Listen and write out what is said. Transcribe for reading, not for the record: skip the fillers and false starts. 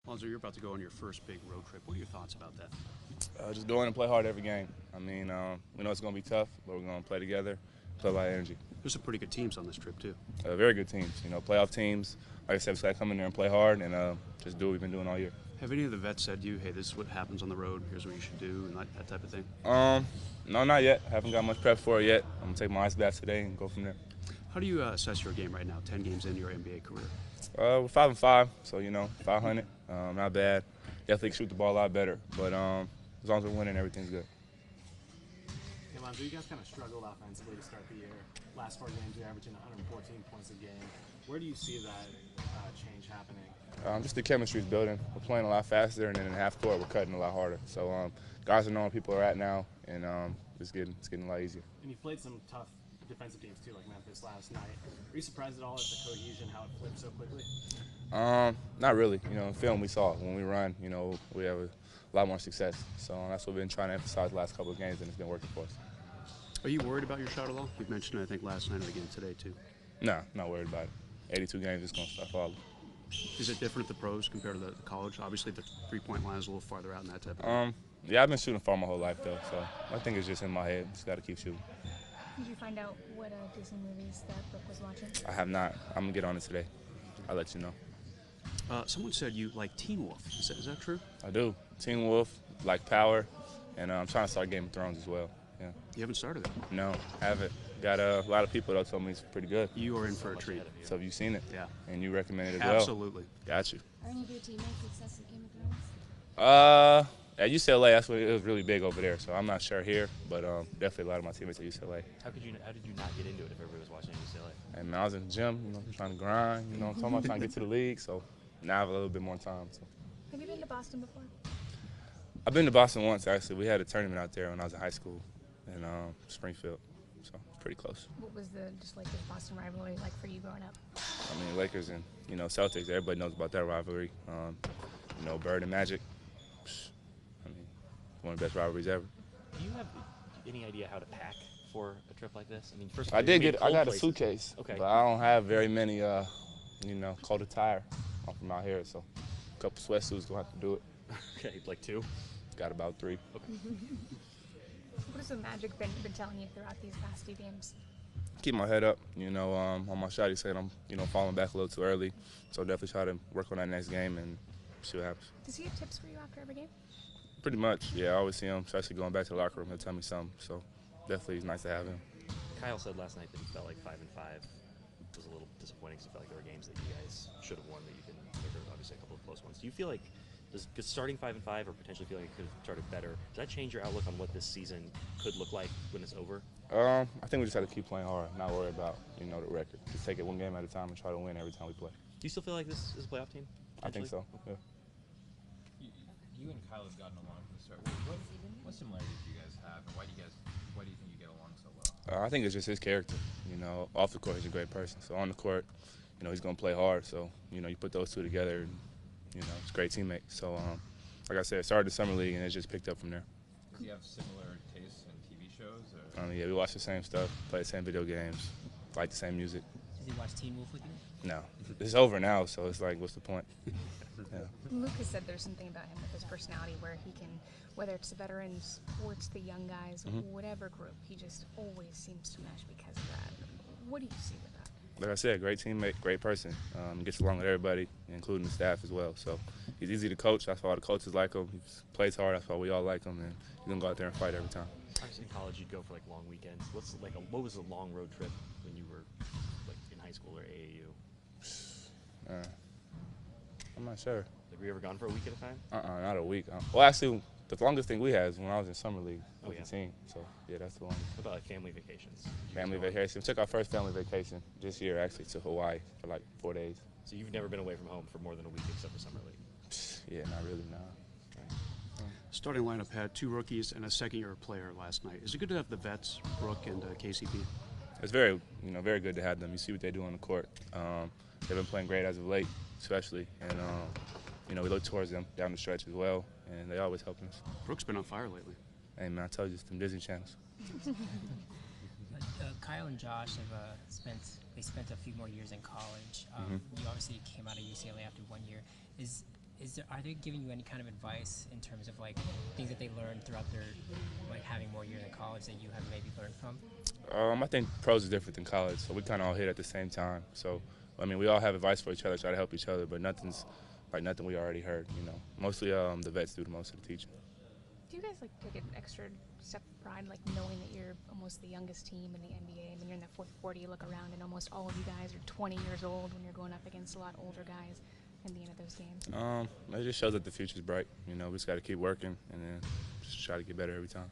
Lonzo, you're about to go on your first big road trip. What are your thoughts about that? Just go in and play hard every game. I mean, we know it's going to be tough, but we're going to play together, play by energy. There's some pretty good teams on this trip, too. Very good teams, playoff teams. Like I said, we just got to come in there and play hard and just do what we've been doing all year. Have any of the vets said to you, hey, this is what happens on the road, here's what you should do, and that type of thing? No, not yet. I haven't got much prep for it yet. I'm going to take my ice bath today and go from there. How do you assess your game right now, 10 games into your NBA career? We're 5-5, so, 500. Not bad. Definitely shoot the ball a lot better, but as long as we're winning, everything's good. Hey, Lonzo, you guys kind of struggled offensively to start the year. Last 4 games, you're averaging 114 points a game. Where do you see that change happening? Just the chemistry's building. We're playing a lot faster, and then in half court, we're cutting a lot harder. So guys are knowing where people are at now, and it's getting a lot easier. And you've played some tough defensive games too, like Memphis last night. Are you surprised at all at the cohesion, how it flipped so quickly? Not really. In film we saw when we run, we have a lot more success. So that's what we've been trying to emphasize the last couple of games, and it's been working for us. Are you worried about your shot at all? You've mentioned it, I think, last night and again today, too. No, not worried about it. 82 games is going to start falling. Is it different at the pros compared to the college? Obviously, the three-point line is a little farther out and that type of thing. Yeah, I've been shooting far my whole life, though, so I think it's just in my head. Just got to keep shooting. Did you find out what Disney movies that Brooke was watching? I have not. I'm going to get on it today. I'll let you know. Someone said you like Teen Wolf. Is that true? I do. Teen Wolf, like Power, and I'm trying to start Game of Thrones as well. Yeah. You haven't started it? No, haven't. Got a lot of people that told me it's pretty good. You are in for a treat. So have you seen it? Yeah. And you recommend it as well? Absolutely. Got you. Are any of your teammates obsessed with Game of Thrones? At UCLA, that's what it was really big over there. So I'm not sure here, but definitely a lot of my teammates at UCLA. How did you not get into it if everybody was watching at UCLA? And I was in the gym, trying to grind. I'm talking about trying to get to the league. So now I have a little bit more time. So. Have you been to Boston before? I've been to Boston once actually. We had a tournament out there when I was in high school in Springfield. So it's pretty close. What was the Boston rivalry like for you growing up? I mean, Lakers and Celtics. Everybody knows about that rivalry. Bird and Magic. I mean, one of the best rivalries ever. Do you have any idea how to pack for a trip like this? I mean, first I got a suitcase. Okay. But I don't have very many, cold attire from out here. So a couple sweatsuits gonna have to do it. Okay, like 2. Got about 3. Okay. What has the Magic been telling you throughout these past few games? Keep my head up. On my shot, he said I'm, falling back a little too early. So definitely try to work on that next game and see what happens. Does he have tips for you after every game? Pretty much, yeah. I always see him, especially going back to the locker room. He'll tell me something. So definitely it's nice to have him. Kyle said last night that he felt like 5-5 was a little disappointing because he felt like there were games that you guys should have won that you didn't. There were obviously a couple of close ones. Do you feel like does starting 5-5 or potentially feeling like it could have started better, does that change your outlook on what this season could look like when it's over? I think we just have to keep playing hard, not worry about the record. Just take it one game at a time and try to win every time we play. Do you still feel like this is a playoff team? I think so. Yeah. You and Kyle have gotten along from the start. What similarities do you guys have, and why do you think you get along so well? I think it's just his character. Off the court, he's a great person. So on the court, he's going to play hard. So you put those two together, and it's a great teammate. So like I said, it started the summer league, and it just picked up from there. Does he have similar tastes in TV shows? Or? Yeah, we watch the same stuff, play the same video games, like the same music. Does he watch Teen Wolf with you? No, it's over now. So it's like, what's the point? Yeah. Lucas said there's something about him with his personality where he can, whether it's the veterans or it's the young guys, whatever group, he just always seems to mesh because of that. What do you see with that? Like I said, great teammate, great person. Gets along with everybody, including the staff as well. So he's easy to coach. That's why all the coaches like him. He plays hard. That's why we all like him. And he's going to go out there and fight every time. Obviously in college, you'd go for long weekends. What was a long road trip when you were in high school or AAU? I'm not sure. Have you ever gone for a week at a time? Not a week. Well, actually, the longest thing we had is when I was in summer league with yeah. the team. So yeah, that's the longest. What about family vacations? Family vacation. We took our first family vacation this year, actually, to Hawaii for like 4 days. So you've never been away from home for more than a week except for summer league? Yeah, not really, no. Starting lineup had 2 rookies and a second-year player last night. Is it good to have the vets, Brooke and KCP? It's very, very good to have them. You see what they do on the court. They've been playing great as of late, especially, and we look towards them down the stretch as well, and they always help us. Brooke's been on fire lately. Hey man, I told you, it's them Disney channels. Kyle and Josh have spent a few more years in college. You obviously came out of UCLA after 1 year. Is Are they giving you any kind of advice in terms of like things that they learned throughout their like having more years in college that you have maybe learned from? I think pros is different than college, so we kind of all hit at the same time. So, I mean, we all have advice for each other, try to help each other, but nothing's like nothing we already heard, you know. Mostly the vets do the most of the teaching. Do you guys like take an extra step of pride, like knowing that you're almost the youngest team in the NBA, and then you're in that fourth quarter, you look around, and almost all of you guys are 20 years old when you're going up against a lot older guys in the end of those games? It just shows that the future's bright. You know, we just got to keep working and then just try to get better every time.